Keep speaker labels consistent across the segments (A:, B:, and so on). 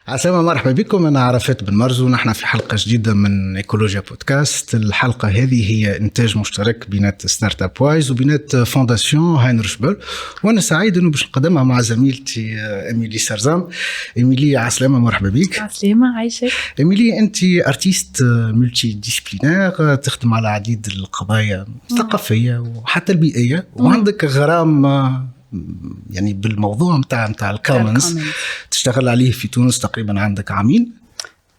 A: عسلامة، مرحبا بكم. أنا عرفات بن مرزو، ونحن في حلقة جديدة من إيكولوجيا بودكاست. الحلقة هذه هي إنتاج مشترك بينات ستارت اب وايز وبينات فونداسيون هاينريش بول، وأنا سعيد إنه باش نقدمها مع زميلتي إيميلي سرزام. إيميلي عسلامة، مرحبا بك.
B: عسلامة، عايشك.
A: إيميلي، أنت أرتيست ملتي ديسبلينير، تخدم على عديد القضايا الثقافية وحتى البيئية، وعندك غرام يعني بالموضوع متاع الكومنز، تشتغل عليه في تونس تقريبا عندك عامين.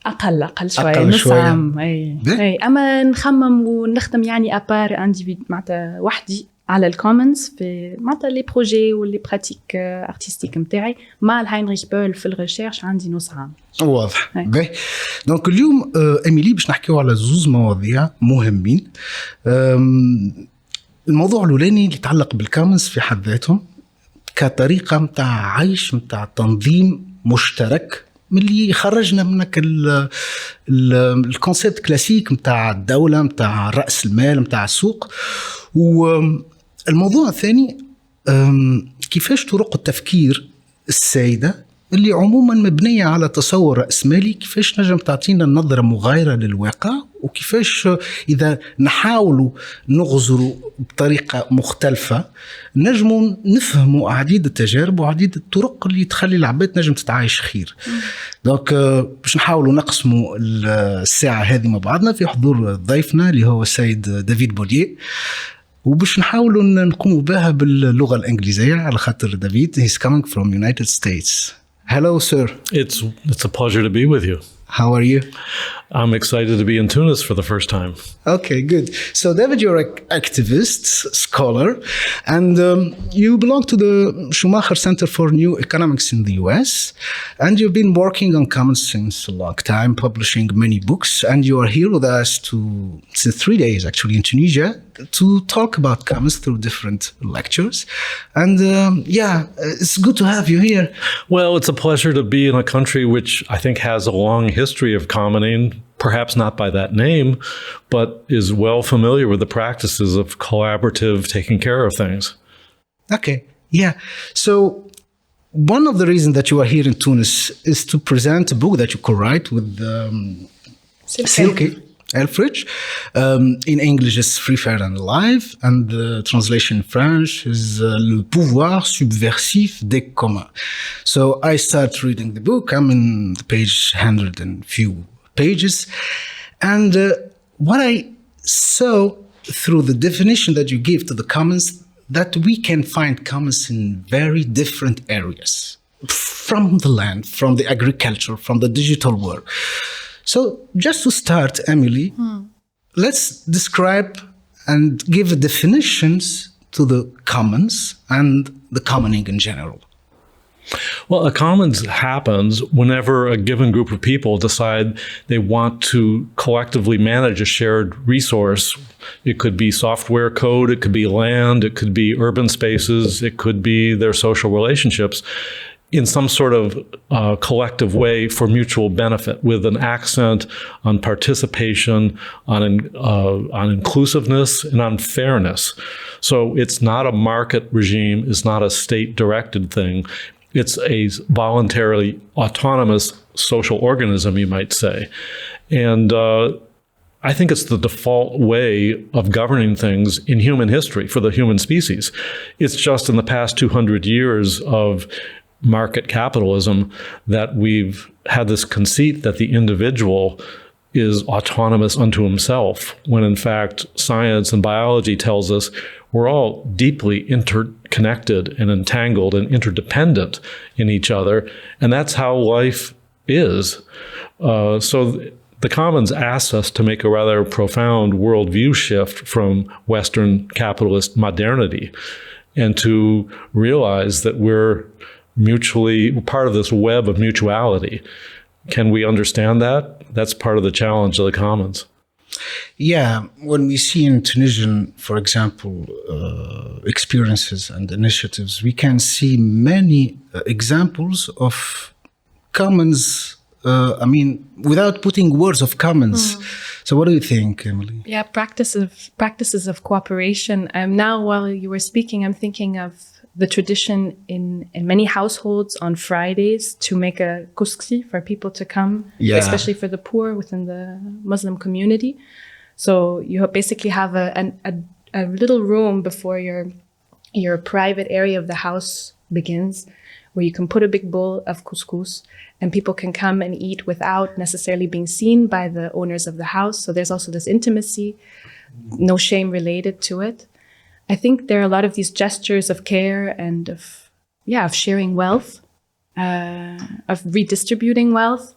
B: أقل شوية، نص عام. أي أما نخمم ونخدم يعني أبار معناتها وحدي على الكومنز في معناتها لي بروجي واللي براتيك ارتستيك متاعي مع الهاينريش بول في الريشيرش عندي نص عام.
A: واضح. باهي، دونك اليوم إيميلي باش نحكيو على زوز مواضيع مهمين. الموضوع الأولاني اللي يتعلق بالكومنز في حد ذاتهم كطريقة متاع عيش، متاع تنظيم مشترك، من اللي خرجنا منك الكونسيبت كلاسيك متاع الدولة، متاع رأس المال، متاع السوق. والموضوع الثاني كيفاش طرق التفكير السائدة اللي عموما مبنية على تصور رأسمالي، كيفاش نجم تعطينا نظرة مغايرة للواقع، وكيفاش إذا نحاولوا نغزروا بطريقة مختلفة نجموا نفهموا عديد التجارب وعديد الطرق اللي تخلي العباد نجم تتعايش خير. دونك باش نحاولوا نقسموا الساعة هذه مع بعضنا في حضور ضيفنا اللي هو السيد دافيد بولييه، وباش نحاولوا نقوموا بها باللغة الإنجليزية على خاطر دافيد he's coming from United States. Hello, sir.
C: It's a pleasure to be with you.
A: How are you?
C: I'm excited to be in Tunis for the first time.
A: Okay, good. So, David, you're an activist, scholar, and you belong to the Schumacher Center for New Economics in the US, and you've been working on commons since a long time, publishing many books, and you are here with us since 3 days, actually, in Tunisia, to talk about commons through different lectures. And it's good to have you here.
C: Well, it's a pleasure to be in a country which I think has a long history of commoning, perhaps not by that name, but is well familiar with the practices of collaborative taking care of things.
A: Okay, yeah. So one of the reasons that you are here in Tunis is to present a book that you co-write with Silke. Helfrich. In English is Free, Fair and Alive, and the translation in French is Le pouvoir subversif des communs. So I start reading the book. I'm in the page 100 and few pages, and what I saw through the definition that you give to the commons, that we can find commons in very different areas, from the land, from the agriculture, from the digital world. So just to start, Emily, let's describe and give definitions to the commons and the commoning in general.
C: Well, a commons happens whenever a given group of people decide they want to collectively manage a shared resource. It could be software code, it could be land, it could be urban spaces, it could be their social relationships, in some sort of collective way for mutual benefit, with an accent on participation, on inclusiveness, and on fairness. So it's not a market regime, it's not a state-directed thing. It's a voluntarily autonomous social organism, you might say. And I think it's the default way of governing things in human history for the human species. It's just in the past 200 years of market capitalism that we've had this conceit that the individual is autonomous unto himself, when in fact science and biology tells us we're all deeply interconnected and entangled and interdependent in each other, and that's how life is. So the commons asks us to make a rather profound worldview shift from Western capitalist modernity, and to realize that we're mutually part of this web of mutuality. Can we understand that? That's part of the challenge of the commons.
A: Yeah, when we see in Tunisian, for example, experiences and initiatives, we can see many examples of commons, without putting words of commons. So what do you think, Emily?
B: Yeah, practices of cooperation. Now, while you were speaking, I'm thinking of the tradition in many households on Fridays to make a kusksi for people to come, especially for the poor within the Muslim community. So you basically have a little room before your private area of the house begins, where you can put a big bowl of couscous and people can come and eat without necessarily being seen by the owners of the house. So there's also this intimacy, no shame related to it. I think there are a lot of these gestures of care and of sharing wealth, of redistributing wealth.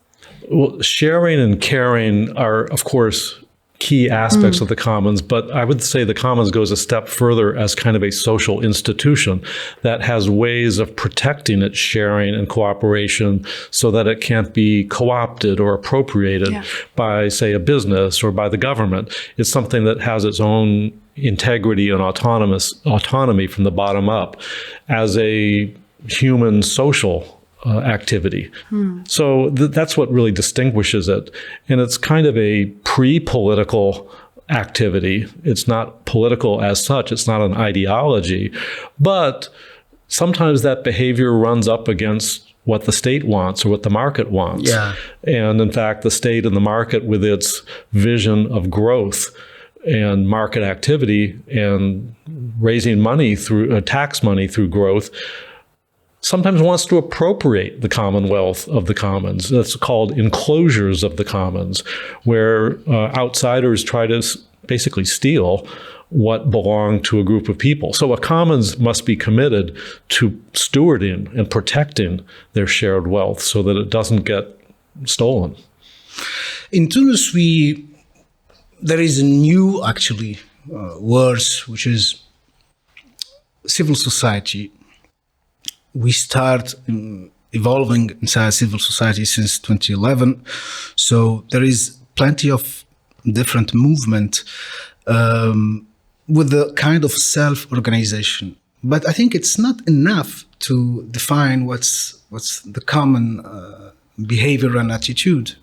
C: Well, sharing and caring are, of course, key aspects of the commons, but I would say the commons goes a step further as kind of a social institution that has ways of protecting its sharing and cooperation so that it can't be co-opted or appropriated by, say, a business or by the government. It's something that has its own integrity and autonomy from the bottom up as a human social activity. So that's what really distinguishes it. And it's kind of a pre-political activity. It's not political as such. It's not an ideology. But sometimes that behavior runs up against what the state wants or what the market wants. And in fact, the state and the market, with its vision of growth and market activity and raising money through tax money through growth, sometimes wants to appropriate the commonwealth of the commons. That's called enclosures of the commons, where outsiders try to basically steal what belonged to a group of people. So a commons must be committed to stewarding and protecting their shared wealth so that it doesn't get stolen.
A: In Tunis, there is a new, word, which is civil society. We start evolving inside civil society since 2011. So there is plenty of different movement with the kind of self-organization. But I think it's not enough to define what's the common behavior and attitude.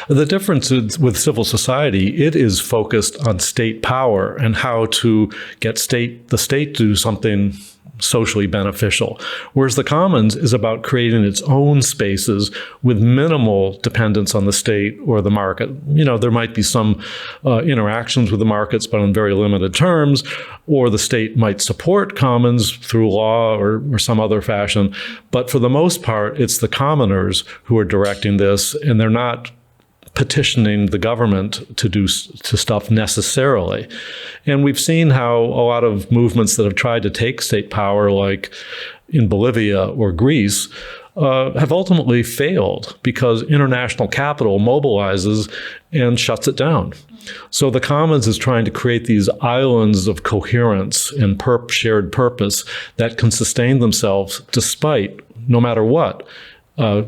C: The difference is with civil society, it is focused on state power and how to get the state to do something socially beneficial. Whereas the commons is about creating its own spaces with minimal dependence on the state or the market. There might be some interactions with the markets, but on very limited terms, or the state might support commons through law or some other fashion. But for the most part, it's the commoners who are directing this, and they're not petitioning the government to stuff necessarily. And we've seen how a lot of movements that have tried to take state power, like in Bolivia or Greece, have ultimately failed because international capital mobilizes and shuts it down. So the commons is trying to create these islands of coherence and shared purpose that can sustain themselves despite, no matter what, the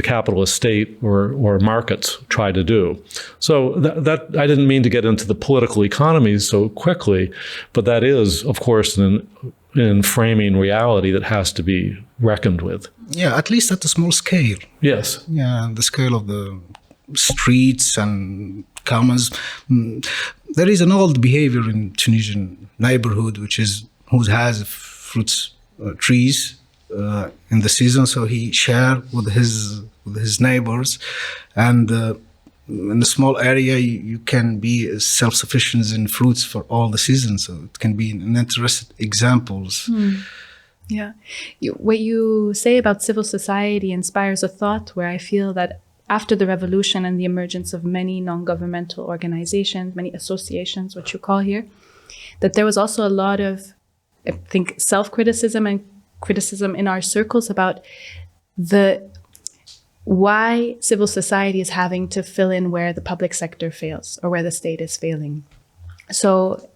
C: capitalist state or markets try to do. So that I didn't mean to get into the political economy so quickly, but that is, of course, an framing reality that has to be reckoned with.
A: Yeah, at least at a small scale.
C: Yes.
A: Yeah, the scale of the streets and commons. There is an old behavior in Tunisian neighborhood, who has fruits trees in the season, so he share with his neighbors, and in a small area you can be self-sufficient in fruits for all the seasons. So it can be an interesting examples.
B: Yeah, what you say about civil society inspires a thought where I feel that after the revolution and the emergence of many non-governmental organizations, many associations, what you call here, that there was also a lot of, I think, self-criticism and criticism in our circles about why civil society is having to fill in where the public sector fails or where the state is failing. So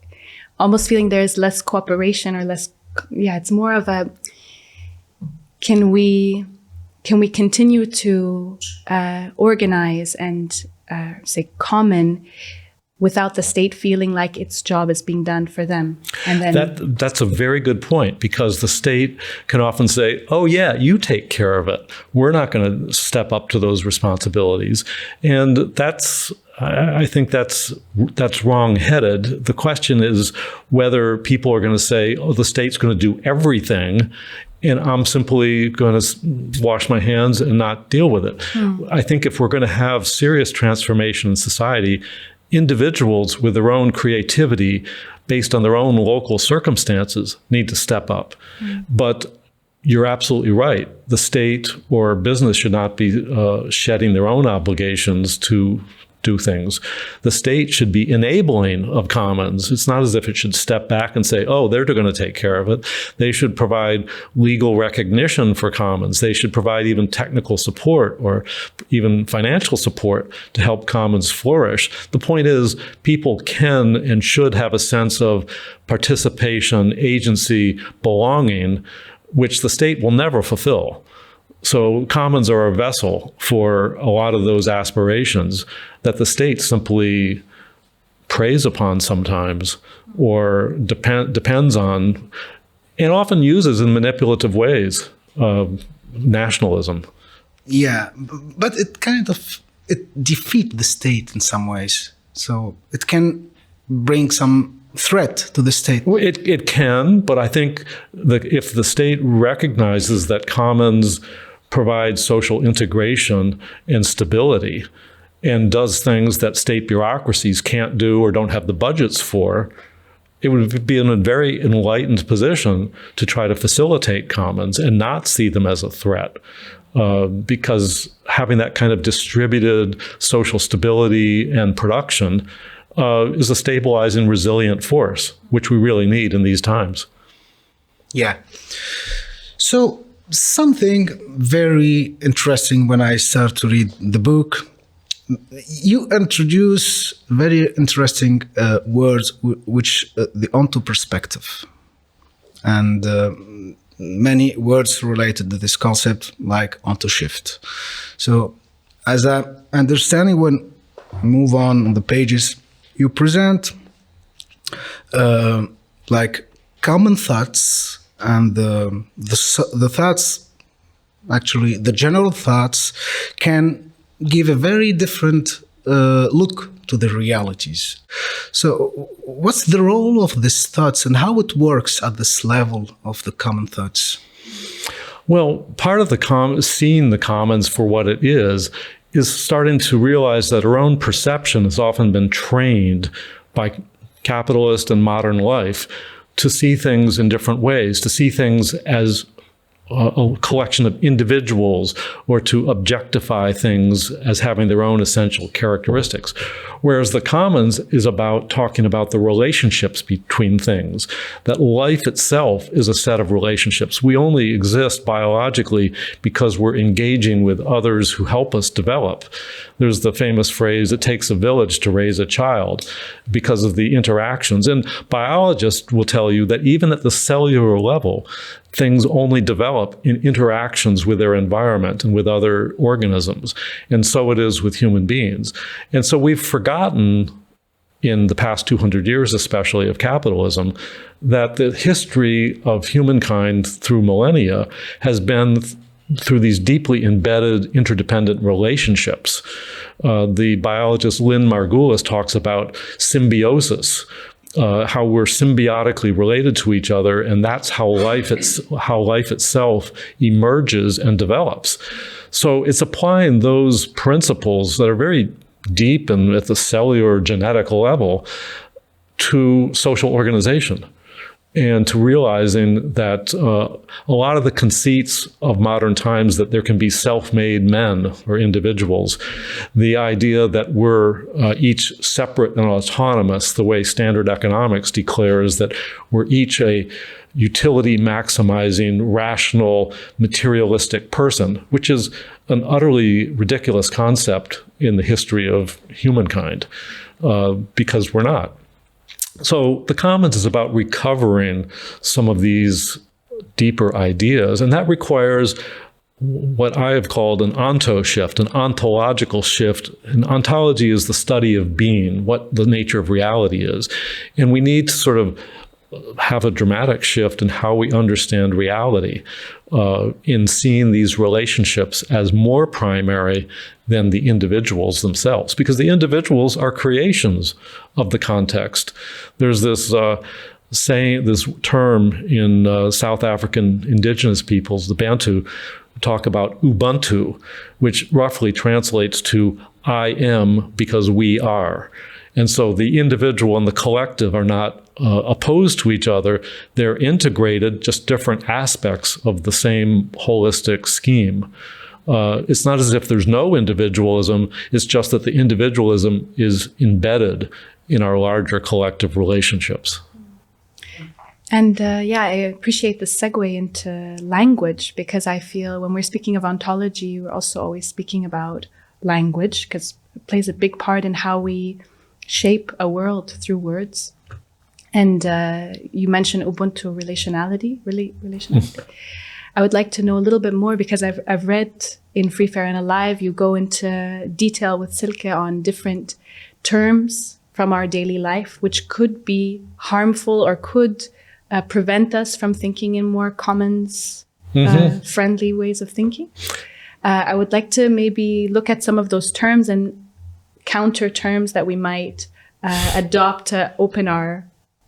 B: almost feeling there's less cooperation or less, it's more of a, can we continue to organize and say common without the state feeling like its job is being done for them. And then
C: that's a very good point, because the state can often say, oh yeah, you take care of it. We're not going to step up to those responsibilities. And I think that's wrong-headed. The question is whether people are going to say, oh, the state's going to do everything, and I'm simply going to wash my hands and not deal with it. I think if we're going to have serious transformation in society, individuals with their own creativity based on their own local circumstances need to step up. But you're absolutely right. The state or business should not be shedding their own obligations to do things. The state should be enabling of commons. It's not as if it should step back and say, oh, they're going to take care of it. They should provide legal recognition for commons. They should provide even technical support or even financial support to help commons flourish. The point is, people can and should have a sense of participation, agency, belonging, which the state will never fulfill. So commons are a vessel for a lot of those aspirations that the state simply preys upon sometimes, or depends on, and often uses in manipulative ways, nationalism.
A: Yeah, but it defeats the state in some ways. So it can bring some threat to the state.
C: Well, it can, but I think that if the state recognizes that commons provide social integration and stability, and does things that state bureaucracies can't do or don't have the budgets for, it would be in a very enlightened position to try to facilitate commons and not see them as a threat. Because having that kind of distributed social stability and production is a stabilizing, resilient force, which we really need in these times.
A: Yeah. So something very interesting when I start to read the book, you introduce very interesting words, which the onto perspective, and many words related to this concept, like onto shift. So, as I understanding, when I move on the pages, you present like common thoughts, and the thoughts, actually, the general thoughts can give a very different look to the realities. So what's the role of these thoughts and how it works at this level of the common thoughts?
C: Well, part of seeing the commons for what it is starting to realize that our own perception has often been trained by capitalist and modern life to see things in different ways, to see things as a collection of individuals, or to objectify things as having their own essential characteristics. Whereas the commons is about talking about the relationships between things, that life itself is a set of relationships. We only exist biologically because we're engaging with others who help us develop. There's the famous phrase, it takes a village to raise a child, because of the interactions. And biologists will tell you that even at the cellular level, things only develop in interactions with their environment and with other organisms. And so it is with human beings. And so we've forgotten, in the past 200 years especially of capitalism, that the history of humankind through millennia has been through these deeply embedded interdependent relationships. The biologist Lynn Margulis talks about symbiosis, how we're symbiotically related to each other, and that's how life itself emerges and develops. So it's applying those principles that are very deep and at the cellular genetic level to social organization, and to realizing that a lot of the conceits of modern times, that there can be self-made men or individuals, the idea that we're each separate and autonomous, the way standard economics declares that we're each a utility maximizing, rational, materialistic person, which is an utterly ridiculous concept in the history of humankind, because we're not. So the commons is about recovering some of these deeper ideas, and that requires what I have called an onto shift, an ontological shift. And ontology is the study of being, what the nature of reality is. And we need to sort of have a dramatic shift in how we understand reality, in seeing these relationships as more primary than the individuals themselves, because the individuals are creations of the context. There's this saying, this term in South African indigenous peoples, the Bantu, talk about Ubuntu, which roughly translates to I am because we are. And so the individual and the collective are not opposed to each other. They're integrated, just different aspects of the same holistic scheme. It's not as if there's no individualism. It's just that the individualism is embedded in our larger collective relationships.
B: And I appreciate the segue into language, because I feel when we're speaking of ontology, we're also always speaking about language, because it plays a big part in how we shape a world through words. And you mentioned Ubuntu relationality. I would like to know a little bit more, because I've read in Free, Fair and Alive, you go into detail with Silke on different terms from our daily life, which could be harmful or could prevent us from thinking in more commons, friendly ways of thinking. I would like to maybe look at some of those terms and counter terms that we might adopt to open our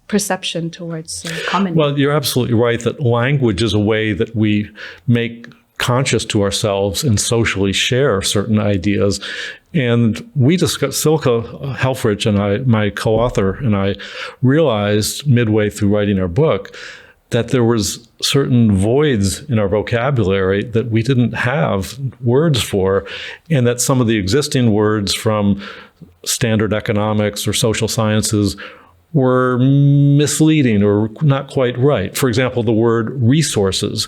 B: perception towards common.
C: Well, you're absolutely right that language is a way that we make conscious to ourselves and socially share certain ideas. And we discussed, Silke Helfrich and I, my co-author, and I realized midway through writing our book that there was certain voids in our vocabulary that we didn't have words for, and that some of the existing words from standard economics or social sciences were misleading or not quite right. For example, the word resources.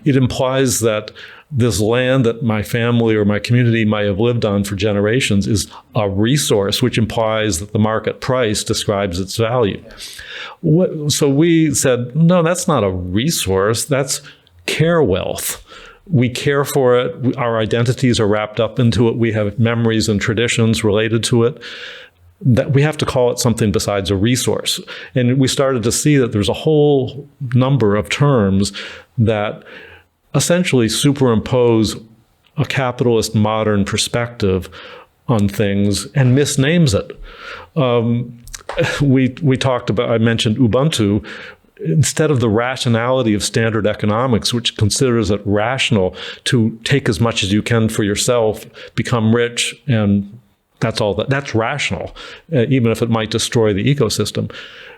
C: It implies that this land that my family or my community might have lived on for generations is a resource, which implies that the market price describes its value. So we said, no, that's not a resource, that's care wealth. We care for it, our identities are wrapped up into it, we have memories and traditions related to it, that we have to call it something besides a resource. And we started to see that there's a whole number of terms that essentially superimpose a capitalist modern perspective on things and misnames it. We talked about, I mentioned Ubuntu. Instead of the rationality of standard economics, which considers it rational to take as much as you can for yourself, become rich, and that's rational, even if it might destroy the ecosystem.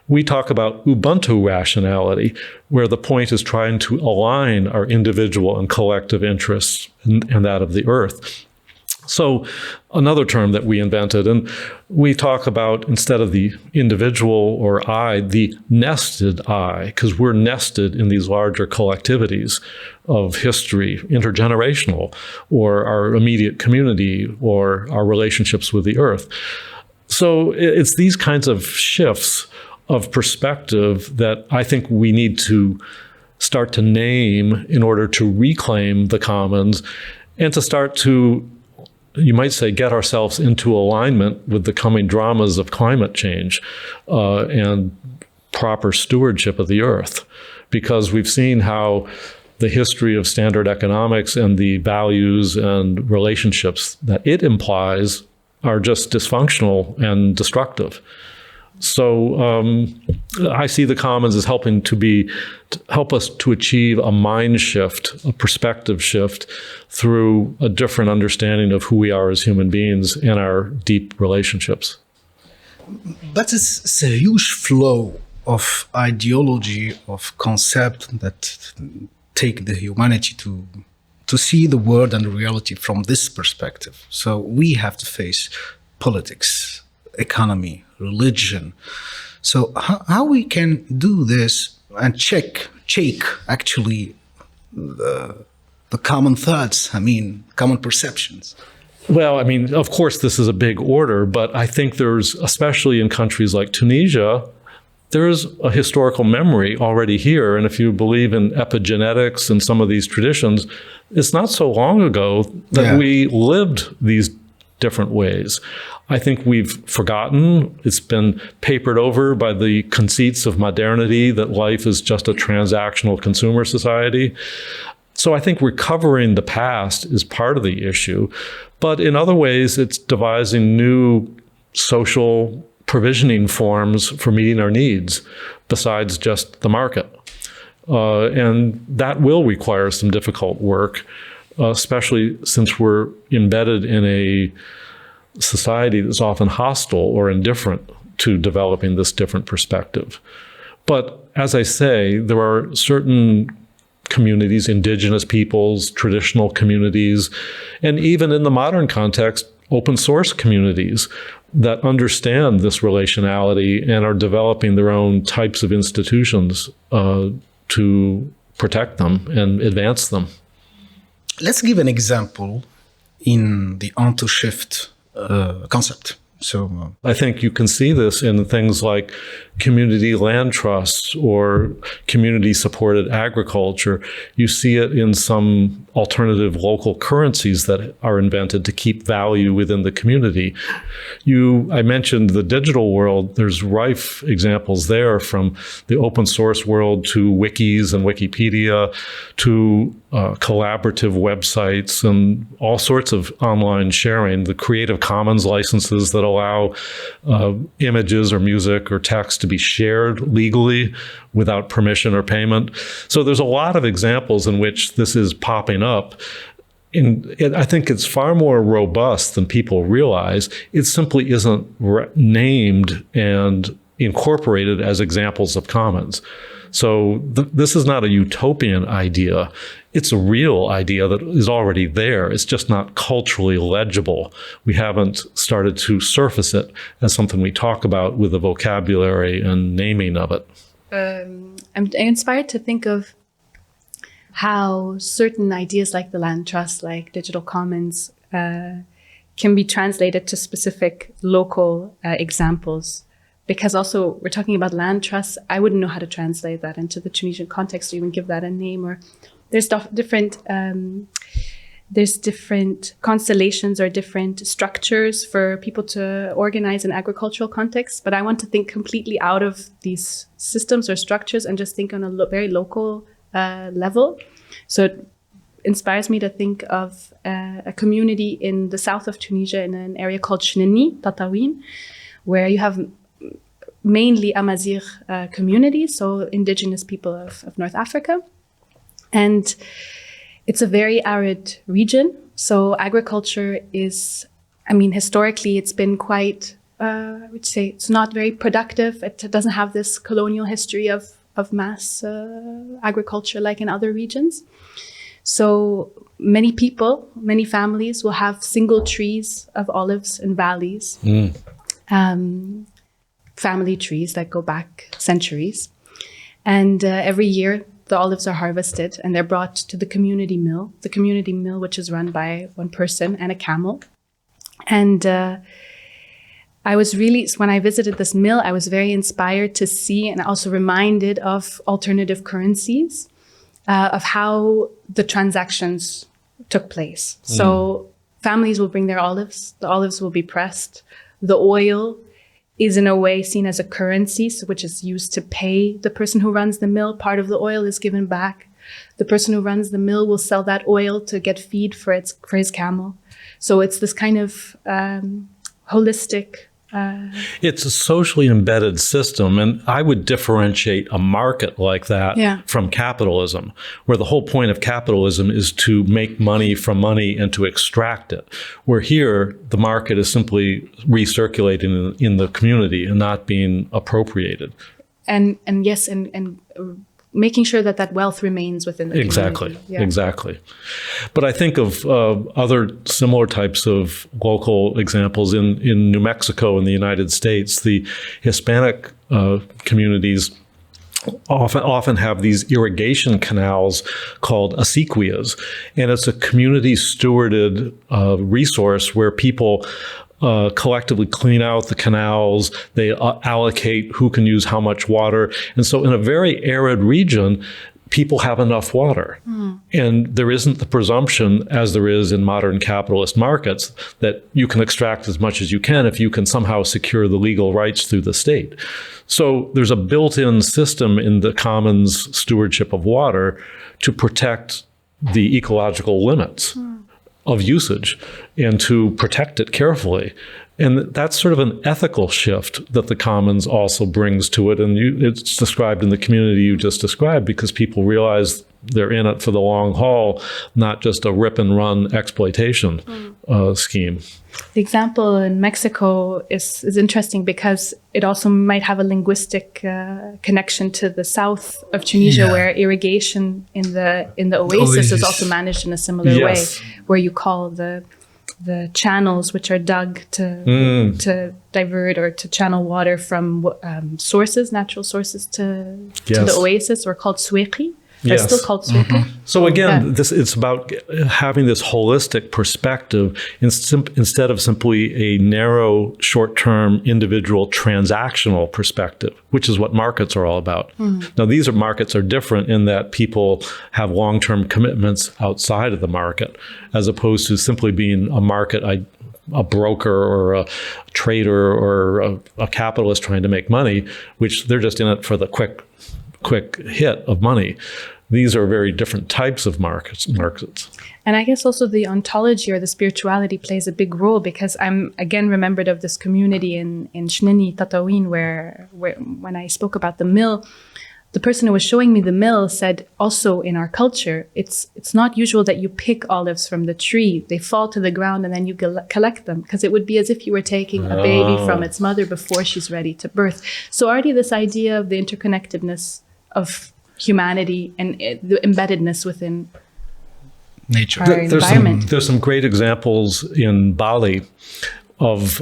C: We talk about Ubuntu rationality, where the point is trying to align our individual and collective interests and that of the earth. So another term that we invented, and we talk about, instead of the individual or I, the nested I, because we're nested in these larger collectivities of history, intergenerational, or our immediate community, or our relationships with the earth. So it's these kinds of shifts of perspective that I think we need to start to name in order to reclaim the commons and to start to, you might say, get ourselves into alignment with the coming dramas of climate change and proper stewardship of the earth. Because we've seen how the history of standard economics and the values and relationships that it implies are just dysfunctional and destructive. So I see the commons as helping to help us to achieve a mind shift, a perspective shift through a different understanding of who we are as human beings and our deep relationships.
A: But it's a huge flow of ideology, of concept that take the humanity to see the world and the reality from this perspective. So we have to face politics, economy, religion. So how we can do this and check actually the common thoughts, common perceptions?
C: Well, of course, this is a big order, but I think there's, especially in countries like Tunisia, there's a historical memory already here. And if you believe in epigenetics and some of these traditions, it's not so long ago that we lived these different ways. I think we've forgotten. It's been papered over by the conceits of modernity that life is just a transactional consumer society. So I think recovering the past is part of the issue. But in other ways, it's devising new social provisioning forms for meeting our needs besides just the market. And that will require some difficult work, especially since we're embedded in a society that's often hostile or indifferent to developing this different perspective. But as I say, there are certain communities, indigenous peoples, traditional communities, and even in the modern context, open source communities that understand this relationality and are developing their own types of institutions to protect them and advance them.
A: Let's give an example in the on-to-shift concept. So
C: I think you can see this in things like community land trusts or community supported agriculture. You see it in some alternative local currencies that are invented to keep value within the community. I mentioned the digital world. There's rife examples there, from the open source world to wikis and Wikipedia to collaborative websites and all sorts of online sharing, the Creative Commons licenses that allow images or music or text to be shared legally without permission or payment. So there's a lot of examples in which this is popping up. I think it's far more robust than people realize. It simply isn't named and incorporated as examples of commons. So this is not a utopian idea. It's a real idea that is already there. It's just not culturally legible. We haven't started to surface it as something we talk about with the vocabulary and naming of it.
B: I'm inspired to think of how certain ideas like the land trust, like digital commons, can be translated to specific local examples. Because also we're talking about land trusts, I wouldn't know how to translate that into the Tunisian context or even give that a name. Or there's different constellations or different structures for people to organize in agricultural contexts. But I want to think completely out of these systems or structures and just think on a very local level. So it inspires me to think of a community in the south of Tunisia in an area called Shnini, Tatawin, where you have mainly Amazigh communities, so indigenous people of North Africa. And it's a very arid region. So agriculture is, historically, it's been quite, I would say, it's not very productive. It doesn't have this colonial history of mass agriculture like in other regions. So many people, many families will have single trees of olives in valleys. Family trees that go back centuries. And every year, the olives are harvested and they're brought to the community mill, which is run by one person and a camel. And when I visited this mill, I was very inspired to see and also reminded of alternative currencies, of how the transactions took place. So families will bring their olives, the olives will be pressed, the oil is in a way seen as a currency, which is used to pay the person who runs the mill. Part of the oil is given back. The person who runs the mill will sell that oil to get feed for his camel. So it's this kind of holistic.
C: It's a socially embedded system, and I would differentiate a market like that from capitalism, where the whole point of capitalism is to make money from money and to extract it. Where here, the market is simply recirculating in the community and not being appropriated. And
B: making sure that wealth remains within the
C: community. Exactly. But I think of other similar types of local examples in New Mexico in the United States. The Hispanic communities often have these irrigation canals called acequias, and it's a community stewarded resource where people collectively clean out the canals. They allocate who can use how much water. And so in a very arid region, people have enough water. And there isn't the presumption, as there is in modern capitalist markets, that you can extract as much as you can if you can somehow secure the legal rights through the state. So there's a built-in system in the commons stewardship of water to protect the ecological limits of usage and to protect it carefully. And that's sort of an ethical shift that the commons also brings to it. And it's described in the community you just described, because people realize they're in it for the long haul, not just a rip and run exploitation scheme.
B: The example in Mexico is interesting because it also might have a linguistic connection to the south of Tunisia, where irrigation in the oasis is also managed in a similar way, where you call the channels which are dug to divert or to channel water from natural sources to the oasis, or called sueqi. They're still called Silke.
C: So again, it's about having this holistic perspective instead of simply a narrow, short-term, individual, transactional perspective, which is what markets are all about. Now, markets are different in that people have long-term commitments outside of the market, as opposed to simply being a market, a broker or a trader or a capitalist trying to make money, which they're just in it for the quick hit of money. These are very different types of markets.
B: And I guess also the ontology or the spirituality plays a big role, because I'm again remembered of this community in Shnini, Tatooine, where when I spoke about the mill, the person who was showing me the mill said also in our culture, it's not usual that you pick olives from the tree. They fall to the ground and then you collect them, because it would be as if you were taking a baby from its mother before she's ready to birth. So already this idea of the interconnectedness of humanity and the embeddedness within
A: nature.
B: Our environment.
C: There's some great examples in Bali of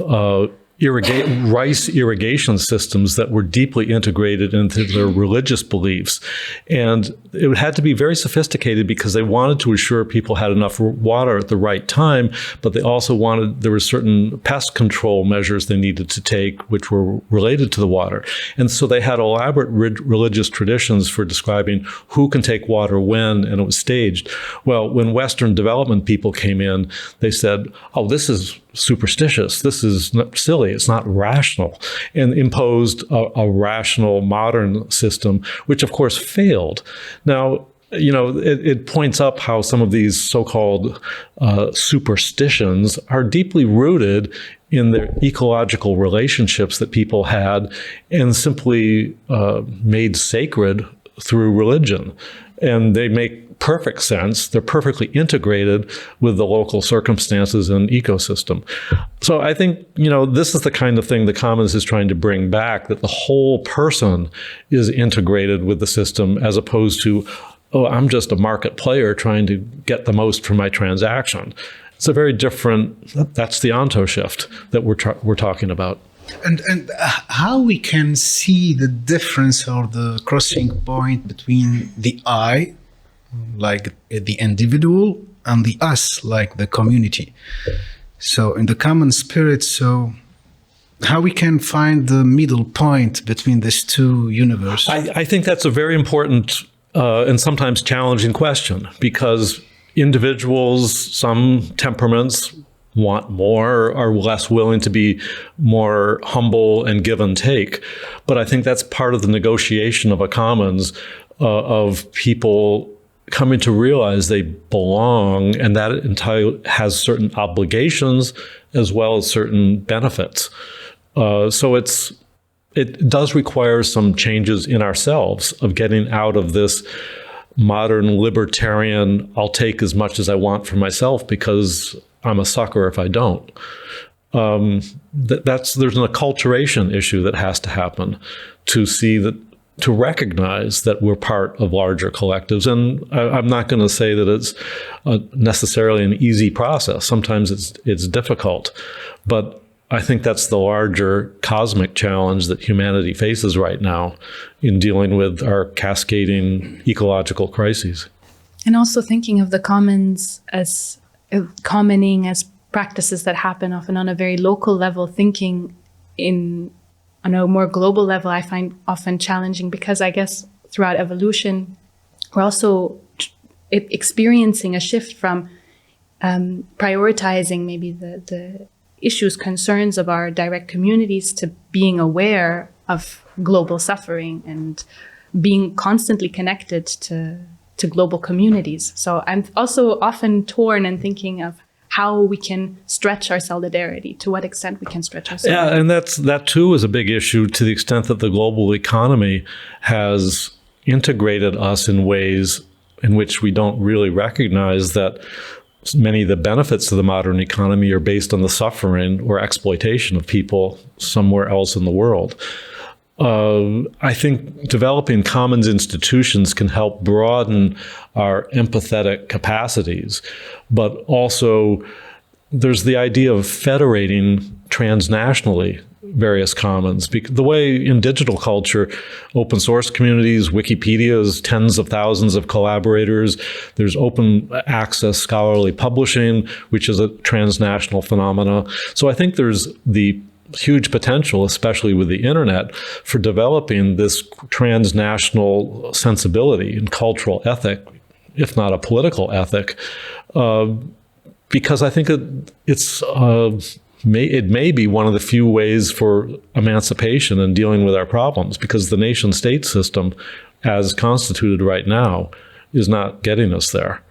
C: rice irrigation systems that were deeply integrated into their religious beliefs. And it had to be very sophisticated because they wanted to assure people had enough water at the right time, but they also there were certain pest control measures they needed to take, which were related to the water. And so they had elaborate religious traditions for describing who can take water when, and it was staged. Well, when Western development people came in, they said, oh, this is superstitious. This is silly. It's not rational, and imposed a rational modern system, which of course failed. Now, it points up how some of these so-called superstitions are deeply rooted in their ecological relationships that people had and simply made sacred through religion. And they make perfect sense. They're perfectly integrated with the local circumstances and ecosystem. So I think, this is the kind of thing the Commons is trying to bring back, that the whole person is integrated with the system, as opposed to, oh, I'm just a market player trying to get the most from my transaction. It's a very different, that's the onto shift that we're talking about.
A: And how we can see the difference or the crossing point between the I, like the individual, and the us, like the community. So in the common spirit, so how we can find the middle point between these two universes?
C: I think that's a very important and sometimes challenging question, because individuals, some temperaments want more, are less willing to be more humble and give and take. But I think that's part of the negotiation of a commons, of people coming to realize they belong, and that has certain obligations as well as certain benefits. So it does require some changes in ourselves of getting out of this modern libertarian, I'll take as much as I want for myself because I'm a sucker if I don't. There's an acculturation issue that has to happen to recognize that we're part of larger collectives. And I'm not going to say that it's necessarily an easy process. Sometimes it's difficult, but I think that's the larger cosmic challenge that humanity faces right now in dealing with our cascading ecological crises.
B: And also thinking of the commons as commoning as practices that happen often on a very local level, thinking on a more global level, I find often challenging, because I guess throughout evolution, we're also experiencing a shift from prioritizing maybe the issues, concerns of our direct communities to being aware of global suffering and being constantly connected to global communities. So I'm also often torn and thinking of how we can stretch our solidarity, to what extent we can stretch our solidarity.
C: Yeah, and that too is a big issue, to the extent that the global economy has integrated us in ways in which we don't really recognize that many of the benefits of the modern economy are based on the suffering or exploitation of people somewhere else in the world. I think developing commons institutions can help broaden our empathetic capacities, but also there's the idea of federating transnationally various commons. The way in digital culture, open source communities, Wikipedia's tens of thousands of collaborators, there's open access scholarly publishing, which is a transnational phenomena. So I think there's the huge potential, especially with the internet, for developing this transnational sensibility and cultural ethic, if not a political ethic, because I think it may be one of the few ways for emancipation and dealing with our problems, because the nation state system, as constituted right now, is not getting us there.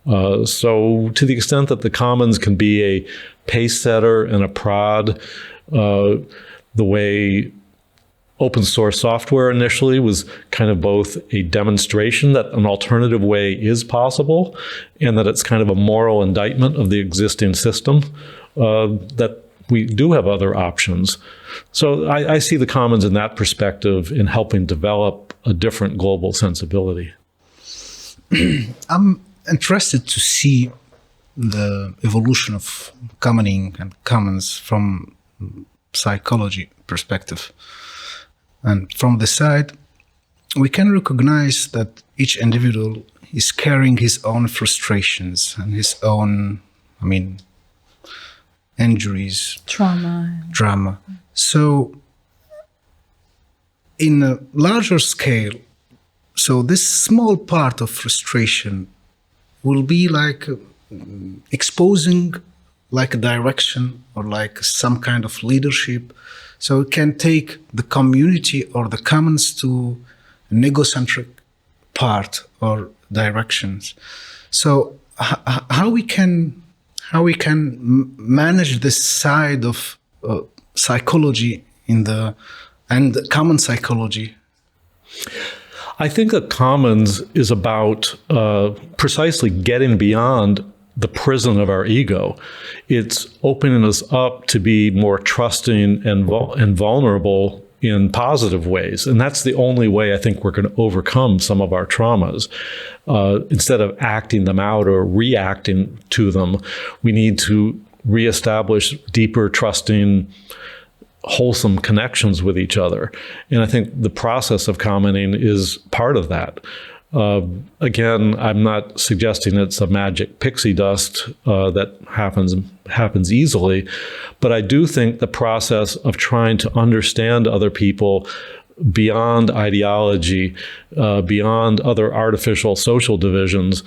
C: So to the extent that the commons can be a pace setter and a prod, the way open source software initially was kind of both a demonstration that an alternative way is possible, and that it's kind of a moral indictment of the existing system, that we do have other options. So I see the commons in that perspective in helping develop a different global sensibility.
A: I'm interested to see the evolution of commoning and commons from psychology perspective. And from the side, we can recognize that each individual is carrying his own frustrations and his own, injuries, trauma. So in a larger scale, so this small part of frustration will be like exposing like a direction or like some kind of leadership. So it can take the community or the commons to an egocentric part or directions. So how we can manage this side of psychology and common psychology?
C: I think that commons is about precisely getting beyond the prison of our ego. It's opening us up to be more trusting and vulnerable in positive ways. And that's the only way I think we're going to overcome some of our traumas. Instead of acting them out or reacting to them, we need to reestablish deeper, trusting, wholesome connections with each other. And I think the process of commoning is part of that. Again, I'm not suggesting it's a magic pixie dust that happens easily, but I do think the process of trying to understand other people beyond ideology, beyond other artificial social divisions,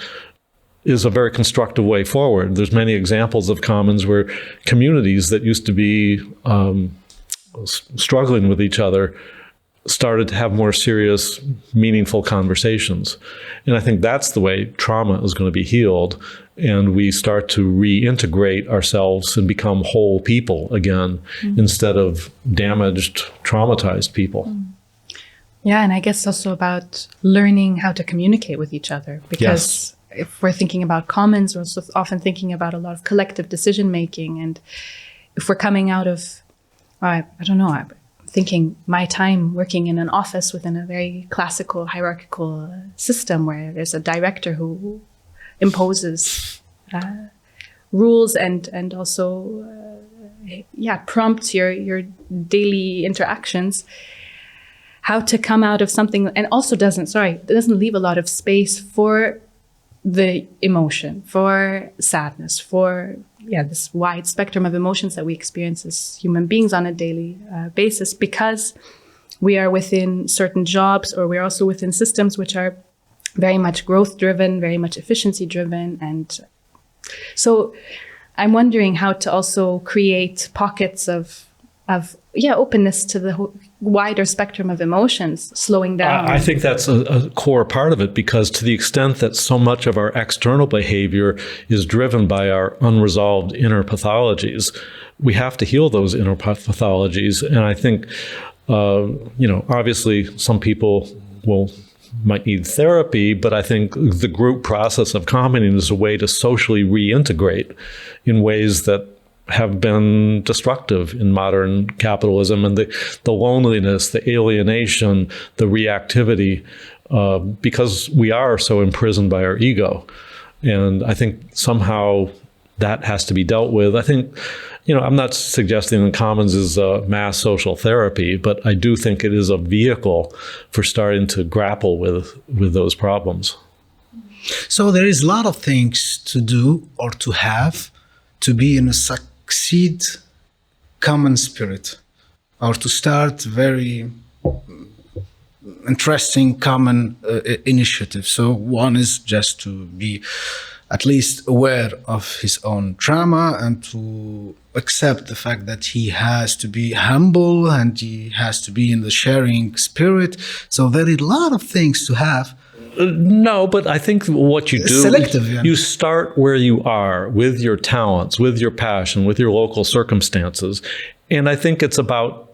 C: is a very constructive way forward. There's many examples of commons where communities that used to be struggling with each other started to have more serious, meaningful conversations. And I think that's the way trauma is going to be healed. And we start to reintegrate ourselves and become whole people again, instead of damaged, traumatized people.
B: Yeah, and I guess also about learning how to communicate with each other. Because if we're thinking about commons, we're also often thinking about a lot of collective decision-making. And if we're coming out of, I don't know, I'm thinking my time working in an office within a very classical hierarchical system where there's a director who imposes rules and also prompts your daily interactions, how to come out of something, and also doesn't leave a lot of space for the emotion, for sadness, for this wide spectrum of emotions that we experience as human beings on a daily basis, because we are within certain jobs, or we're also within systems which are very much growth driven, very much efficiency driven. And so I'm wondering how to also create pockets of openness to the wider spectrum of emotions, slowing down.
C: I think that's a core part of it, because to the extent that so much of our external behavior is driven by our unresolved inner pathologies, we have to heal those inner pathologies. And I think, obviously some people might need therapy, but I think the group process of commenting is a way to socially reintegrate in ways that have been destructive in modern capitalism, and the loneliness, the alienation, the reactivity, because we are so imprisoned by our ego. And I think somehow that has to be dealt with. I think, I'm not suggesting that Commons is a mass social therapy, but I do think it is a vehicle for starting to grapple with those problems.
A: So there is a lot of things to do or to have to be in a succeed common spirit, or to start very interesting common initiative. So one is just to be at least aware of his own trauma and to accept the fact that he has to be humble and he has to be in the sharing spirit. So there are a lot of things to have.
C: No, but I think what you do,
A: selective,
C: you start where you are with your talents, with your passion, with your local circumstances. And I think it's about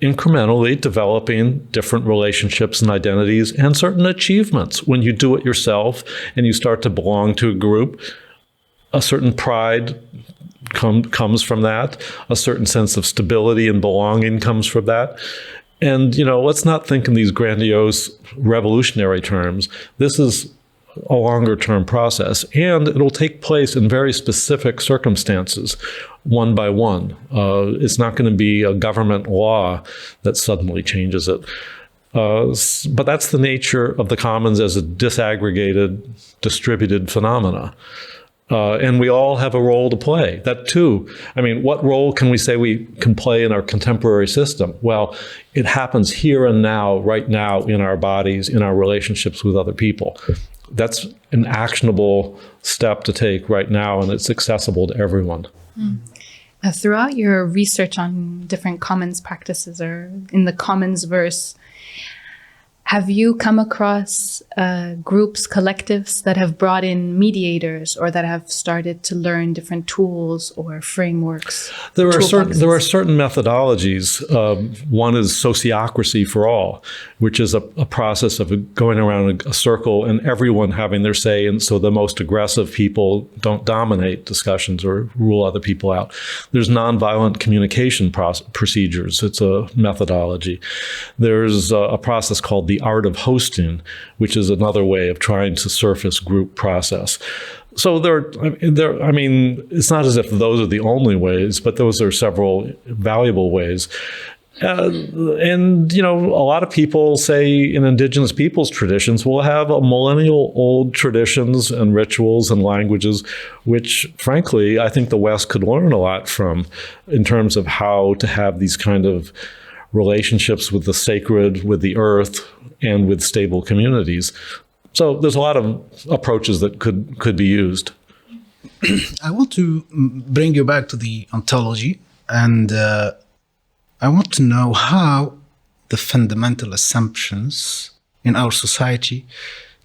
C: incrementally developing different relationships and identities and certain achievements. When you do it yourself and you start to belong to a group, a certain pride comes from that. A certain sense of stability and belonging comes from that. And, let's not think in these grandiose revolutionary terms. This is a longer term process, and it'll take place in very specific circumstances, one by one. It's not going to be a government law that suddenly changes it. But that's the nature of the commons as a disaggregated, distributed phenomena. And we all have a role to play. That too, what role can we say we can play in our contemporary system? Well, it happens here and now, right now, in our bodies, in our relationships with other people. That's an actionable step to take right now, and it's accessible to everyone.
B: Throughout your research on different commons practices, or in the commons verse, have you come across groups, collectives that have brought in mediators, or that have started to learn different tools or frameworks?
C: There are certain methodologies. One is sociocracy for all, which is a process of going around a circle and everyone having their say, and so the most aggressive people don't dominate discussions or rule other people out. There's nonviolent communication procedures. It's a methodology. There's a process called the art of hosting, which is another way of trying to surface group process. So it's not as if those are the only ways, but those are several valuable ways. And a lot of people say in indigenous peoples' traditions will have a millennial old traditions and rituals and languages, which frankly, I think the West could learn a lot from in terms of how to have these kind of relationships with the sacred, with the earth, and with stable communities. So there's a lot of approaches that could be used.
A: I want to bring you back to the ontology, and I want to know how the fundamental assumptions in our society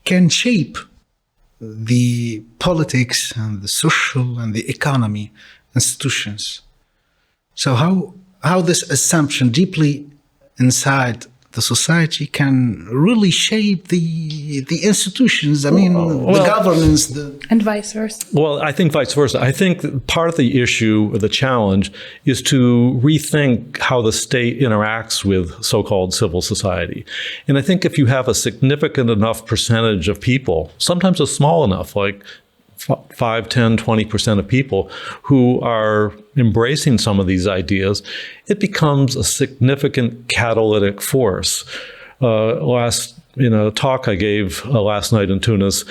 A: can shape the politics and the social and the economy institutions. So how this assumption deeply inside the society can really shape the institutions, the governance.
B: And vice versa.
C: Well, I think vice versa. I think part of the issue, or the challenge, is to rethink how the state interacts with so-called civil society. And I think if you have a significant enough percentage of people, sometimes a small enough, like 5, 10, 20% of people who are embracing some of these ideas, it becomes a significant catalytic force. In a talk I gave last night in Tunis,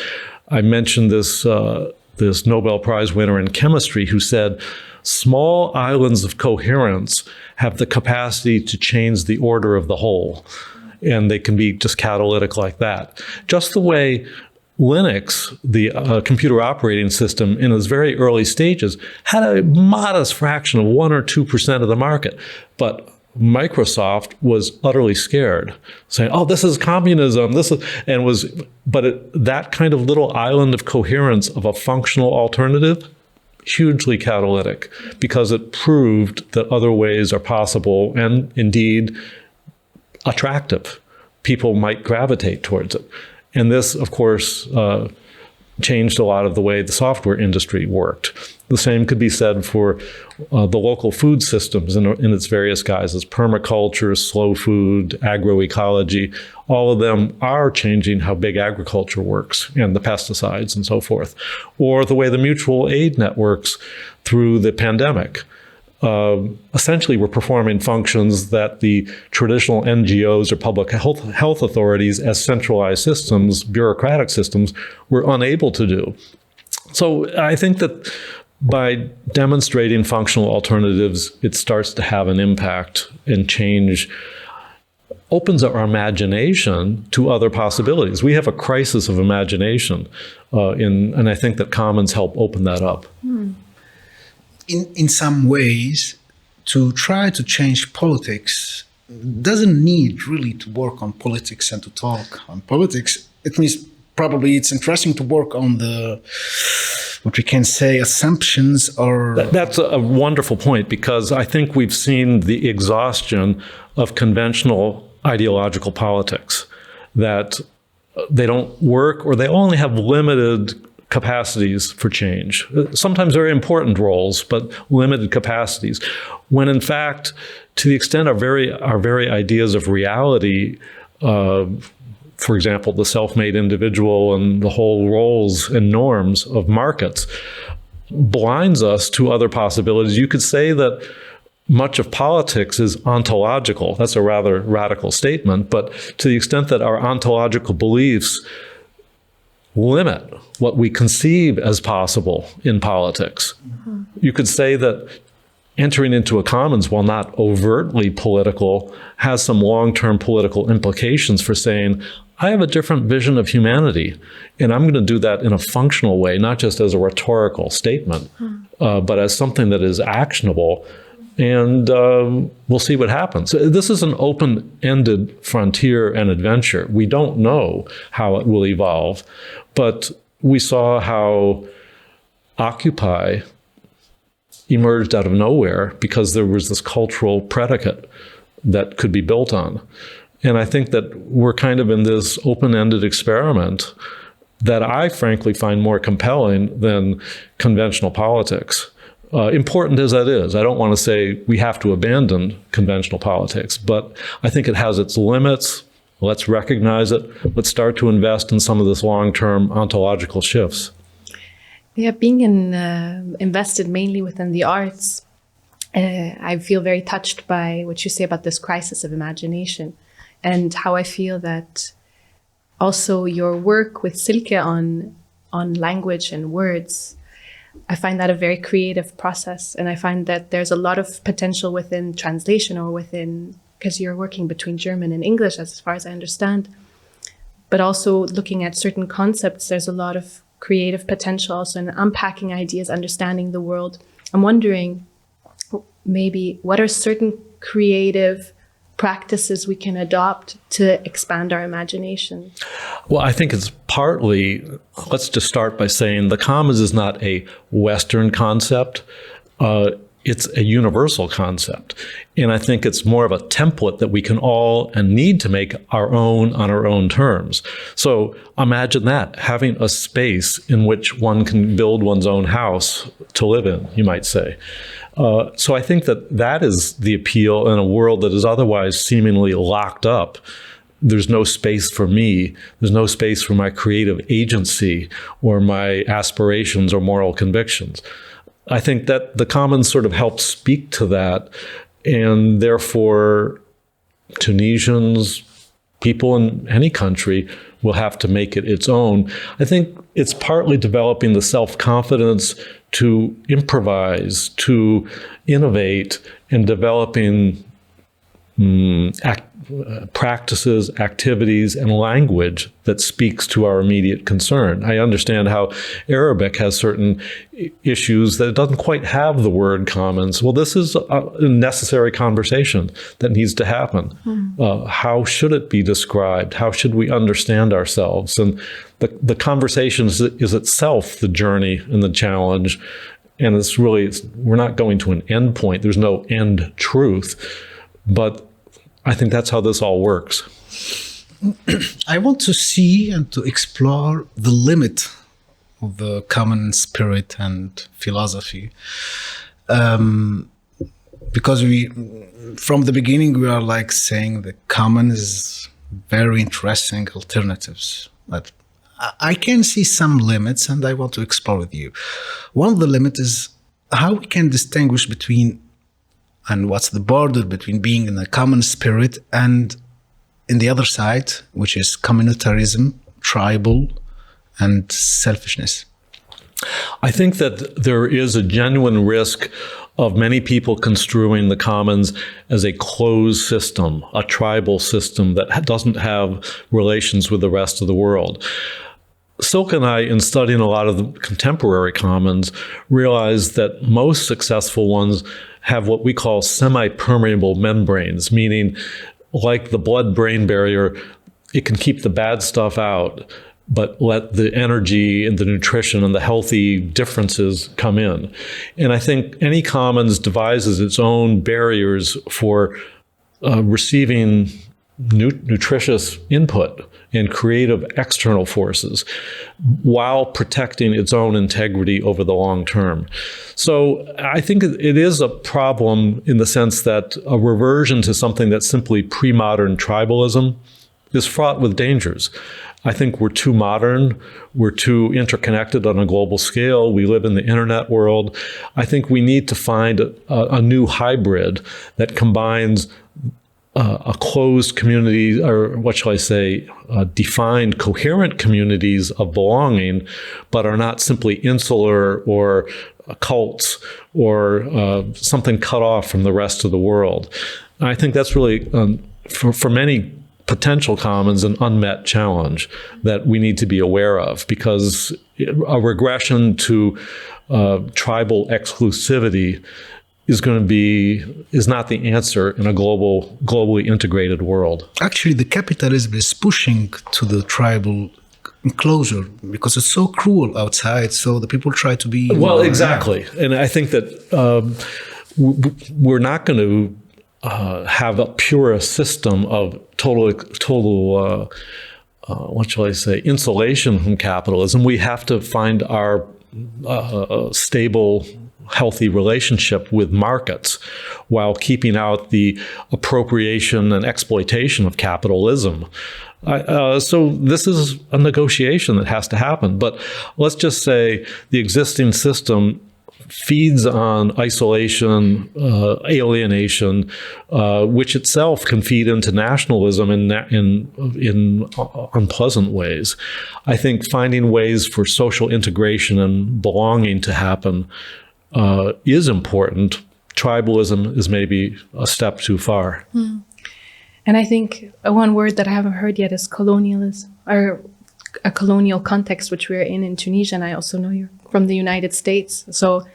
C: I mentioned this Nobel Prize winner in chemistry who said, small islands of coherence have the capacity to change the order of the whole. And they can be just catalytic like that. Just the way Linux, the computer operating system, in its very early stages, had a modest fraction of 1 or 2% of the market. But Microsoft was utterly scared, saying, "Oh, this is communism." That kind of little island of coherence of a functional alternative, hugely catalytic, because it proved that other ways are possible and indeed attractive. People might gravitate towards it. And this, of course, changed a lot of the way the software industry worked. The same could be said for the local food systems in its various guises: permaculture, slow food, agroecology. All of them are changing how big agriculture works, and the pesticides and so forth. Or the way the mutual aid networks through the pandemic essentially were performing functions that the traditional NGOs or public health authorities as centralized systems, bureaucratic systems, were unable to do. So I think that by demonstrating functional alternatives, it starts to have an impact and change, opens up our imagination to other possibilities. We have a crisis of imagination, and I think that commons help open that up.
A: In some ways, to try to change politics doesn't need really to work on politics and to talk on politics. It means probably it's interesting to work on what we can say, assumptions or...
C: That's a wonderful point, because I think we've seen the exhaustion of conventional ideological politics, that they don't work or they only have limited capacities for change. Sometimes very important roles, but limited capacities. When in fact, to the extent our very ideas of reality, for example, the self-made individual and the whole roles and norms of markets, blinds us to other possibilities. You could say that much of politics is ontological. That's a rather radical statement, but to the extent that our ontological beliefs limit what we conceive as possible in politics. Mm-hmm. You could say that entering into a commons, while not overtly political, has some long-term political implications for saying, I have a different vision of humanity, and I'm going to do that in a functional way, not just as a rhetorical statement, but as something that is actionable. And we'll see what happens. This is an open-ended frontier and adventure. We don't know how it will evolve, but we saw how Occupy emerged out of nowhere because there was this cultural predicate that could be built on. And I think that we're kind of in this open-ended experiment that I frankly find more compelling than conventional politics. Important as that is, I don't want to say we have to abandon conventional politics, but I think it has its limits. Let's recognize it. Let's start to invest in some of this long-term ontological shifts.
B: Yeah, being invested mainly within the arts, I feel very touched by what you say about this crisis of imagination, and how I feel that also your work with Silke on language and words, I find that a very creative process. And I find that there's a lot of potential within translation or within, because you're working between German and English as far as I understand, but also looking at certain concepts, there's a lot of creative potential also in unpacking ideas, understanding the world. I'm wondering maybe what are certain creative practices we can adopt to expand our imagination?
C: Well, I think it's partly, let's just start by saying the commons is not a Western concept. It's a universal concept. And I think it's more of a template that we can all and need to make our own on our own terms. So imagine that, having a space in which one can build one's own house to live in, you might say. So I think that that is the appeal in a world that is otherwise seemingly locked up. There's no space for me. There's no space for my creative agency or my aspirations or moral convictions. I think that the commons sort of help speak to that, and therefore Tunisians, people in any country, will have to make it its own. I think it's partly developing the self-confidence to improvise, to innovate, and developing practices, activities, and language that speaks to our immediate concern. I understand how Arabic has certain issues that it doesn't quite have the word commons. Well, this is a necessary conversation that needs to happen. How should it be described? How should we understand ourselves? And the conversation is itself the journey and the challenge. And it's really, we're not going to an end point. There's no end truth. But I think that's how this all works.
A: I want to see and to explore the limit of the common spirit and philosophy. Because from the beginning, we are like saying the common is very interesting alternatives. But I can see some limits and I want to explore with you. One of the limits is how we can distinguish between and what's the border between being in a common spirit and in the other side, which is communitarism, tribal, and selfishness?
C: I think that there is a genuine risk of many people construing the commons as a closed system, a tribal system that doesn't have relations with the rest of the world. Silke and I, in studying a lot of the contemporary commons, realized that most successful ones have what we call semi-permeable membranes, meaning like the blood-brain barrier, it can keep the bad stuff out, but let the energy and the nutrition and the healthy differences come in. And I think any commons devises its own barriers for receiving nutritious input and creative external forces while protecting its own integrity over the long term. So I think it is a problem in the sense that a reversion to something that's simply pre-modern tribalism is fraught with dangers. I think we're too modern. We're too interconnected on a global scale. We live in the internet world. I think we need to find a new hybrid that combines a closed community, or what shall I say, defined, coherent communities of belonging, but are not simply insular or cults or something cut off from the rest of the world. I think that's really, for many potential commons, an unmet challenge that we need to be aware of, because a regression to tribal exclusivity is not the answer in a globally integrated world.
A: Actually, the capitalism is pushing to the tribal enclosure because it's so cruel outside. So the people try to be
C: well, exactly. And I think that we're not going to have a pure system of total what shall I say, insulation from capitalism. We have to find our stable, healthy relationship with markets while keeping out the appropriation and exploitation of capitalism. So this is a negotiation that has to happen. But let's just say the existing system feeds on isolation, alienation, which itself can feed into nationalism in unpleasant ways. I think finding ways for social integration and belonging to happen is important. Tribalism is maybe a step too far.
B: And I think one word that I haven't heard yet is colonialism, or a colonial context, which we're in Tunisia. And I also know you're from the United States. So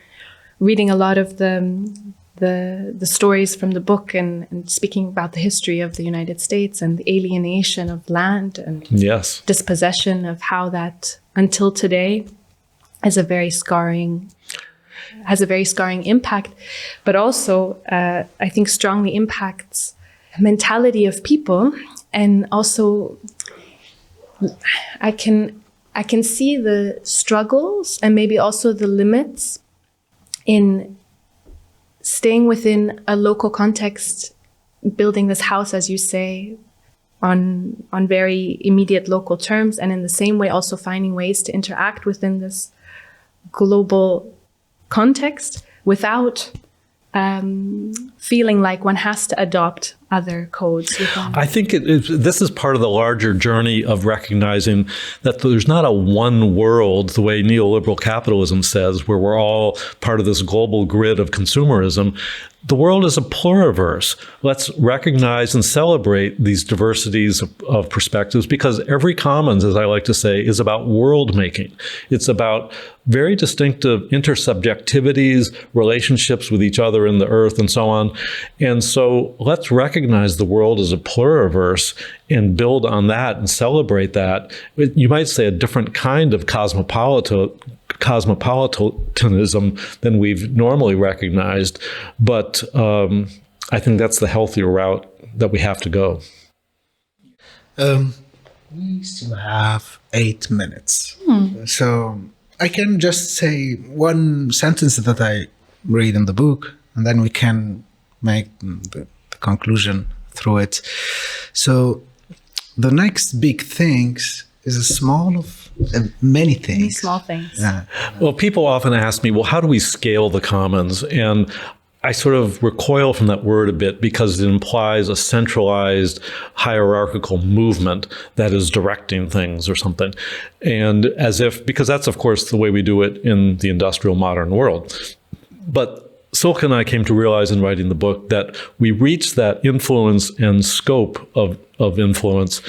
B: reading a lot of the stories from the book and speaking about the history of the United States and the alienation of land and dispossession of how that until today has a very scarring impact, but also I think strongly impacts mentality of people. And also I can see the struggles and maybe also the limits in staying within a local context, building this house, as you say, on very immediate local terms, and in the same way also finding ways to interact within this global context without feeling like one has to adopt other codes?
C: I think this is part of the larger journey of recognizing that there's not a one world, the way neoliberal capitalism says, where we're all part of this global grid of consumerism. The world is a pluriverse. Let's recognize and celebrate these diversities of perspectives, because every commons, as I like to say, is about world making. It's about very distinctive intersubjectivities, relationships with each other in the earth, and so on. And so let's recognize the world as a pluriverse and build on that and celebrate that. You might say a different kind of cosmopolitanism than we've normally recognized, but I think that's the healthier route that we have to go.
A: We still have 8 minutes. So I can just say one sentence that I read in the book, and then we can make the conclusion through it. So the next big things is a small of many things.
B: Many small things.
A: Yeah.
C: Well, people often ask me, well, how do we scale the commons? And I sort of recoil from that word a bit because it implies a centralized hierarchical movement that is directing things or something. And because that's, of course, the way we do it in the industrial modern world. But Silke and I came to realize in writing the book that we reach that influence and scope of influence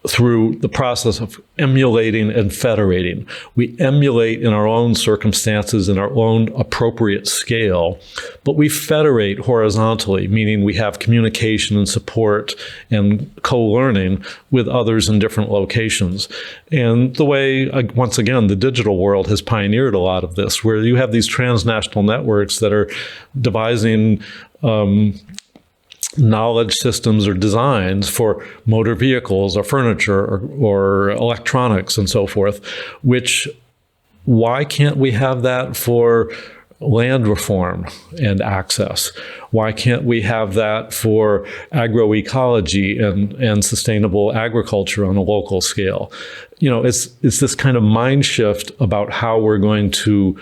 C: through the process of emulating and federating. We emulate in our own circumstances, in our own appropriate scale, but we federate horizontally, meaning we have communication and support and co-learning with others in different locations. And the way, once again, the digital world has pioneered a lot of this, where you have these transnational networks that are devising knowledge systems or designs for motor vehicles or furniture or electronics and so forth, why can't we have that for land reform and access? Why can't we have that for agroecology and sustainable agriculture on a local scale? It's this kind of mind shift about how we're going to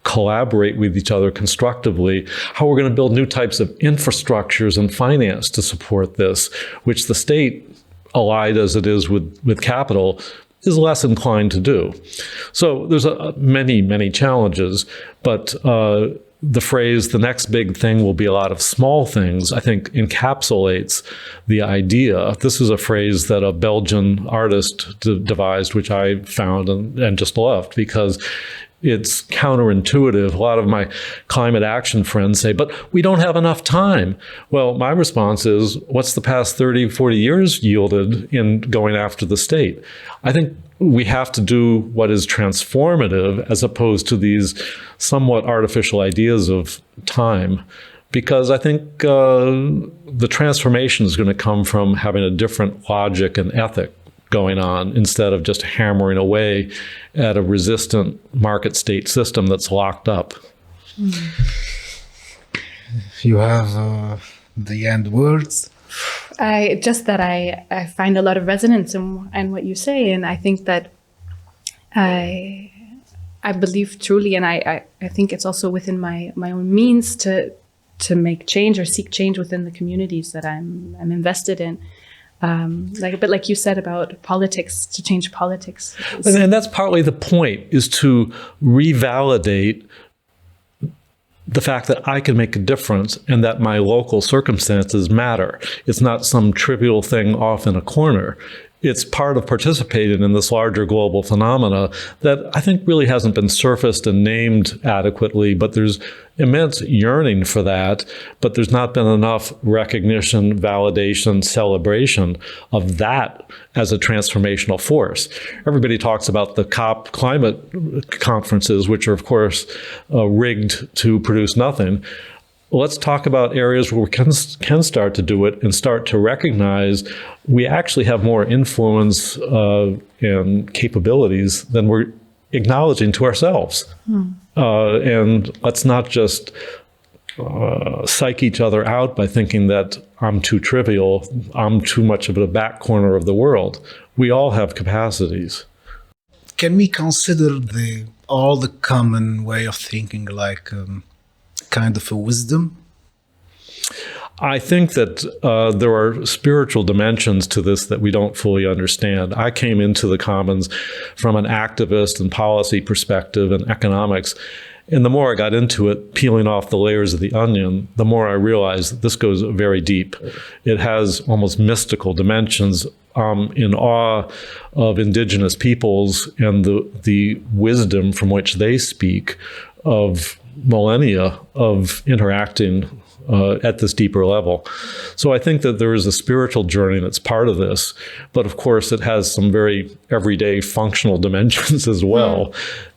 C: collaborate with each other constructively, how we're going to build new types of infrastructures and finance to support this, which the state, allied as it is with capital, is less inclined to do. So there's many, many challenges, but the phrase, the next big thing will be a lot of small things, I think encapsulates the idea. This is a phrase that a Belgian artist devised, which I found and just loved, because it's counterintuitive. A lot of my climate action friends say, but we don't have enough time. Well, my response is, what's the past 30, 40 years yielded in going after the state? I think we have to do what is transformative as opposed to these somewhat artificial ideas of time, because I think the transformation is going to come from having a different logic and ethic going on, instead of just hammering away at a resistant market state system that's locked up.
A: You have the end words.
B: I find a lot of resonance in what you say, and I think that I believe truly, and I think it's also within my own means to make change or seek change within the communities that I'm invested in. A bit like you said about politics, to change politics.
C: And that's partly the point, is to revalidate the fact that I can make a difference and that my local circumstances matter. It's not some trivial thing off in a corner. It's part of participating in this larger global phenomena that I think really hasn't been surfaced and named adequately, but there's immense yearning for that, but there's not been enough recognition, validation, celebration of that as a transformational force. Everybody talks about the COP climate conferences, which are, of course, rigged to produce nothing. Let's talk about areas where we can start to do it and start to recognize we actually have more influence and capabilities than we're acknowledging to ourselves. And let's not just psych each other out by thinking that I'm too trivial, I'm too much of a back corner of the world. We all have capacities.
A: Can we consider all the common way of thinking like kind of a wisdom?
C: I think that there are spiritual dimensions to this that we don't fully understand. I came into the Commons from an activist and policy perspective and economics. And the more I got into it, peeling off the layers of the onion, the more I realized that this goes very deep. It has almost mystical dimensions. In awe of indigenous peoples and the wisdom from which they speak of millennia of interacting at this deeper level. So I think that there is a spiritual journey that's part of this, but of course it has some very everyday functional dimensions as well.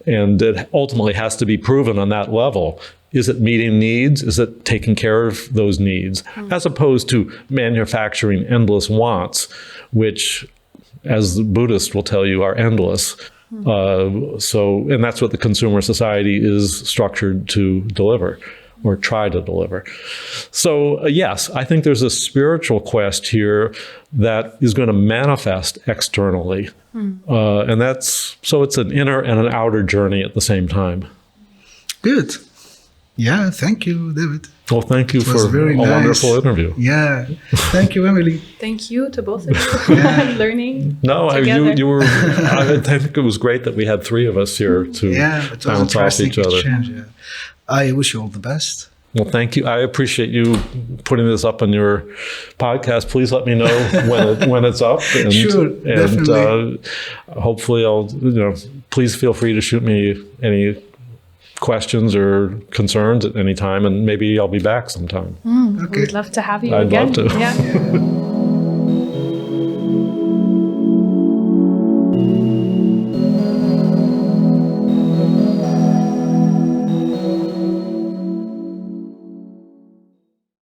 C: And it ultimately has to be proven on that level. Is it meeting needs? Is it taking care of those needs? As opposed to manufacturing endless wants, which, as the Buddhists will tell you, are endless. And that's what the consumer society is structured to deliver, or try to deliver. So yes, I think there's a spiritual quest here that is going to manifest externally. And it's an inner and an outer journey at the same time.
A: Good. Yeah, thank you, David.
C: Well, thank you for a wonderful interview.
A: Yeah, thank you, Emily.
B: Thank you to both of you. Learning.
C: No, you were. I think it was great that we had three of us here to bounce off each other.
A: Yeah. I wish you all the best.
C: Well, thank you. I appreciate you putting this up on your podcast. Please let me know when it's up. And,
A: sure, definitely.
C: Hopefully, please feel free to shoot me any questions or concerns at any time, and maybe I'll be back sometime.
B: Okay. We'd love to have you
C: I'd
B: again.
C: love to.
B: Yeah.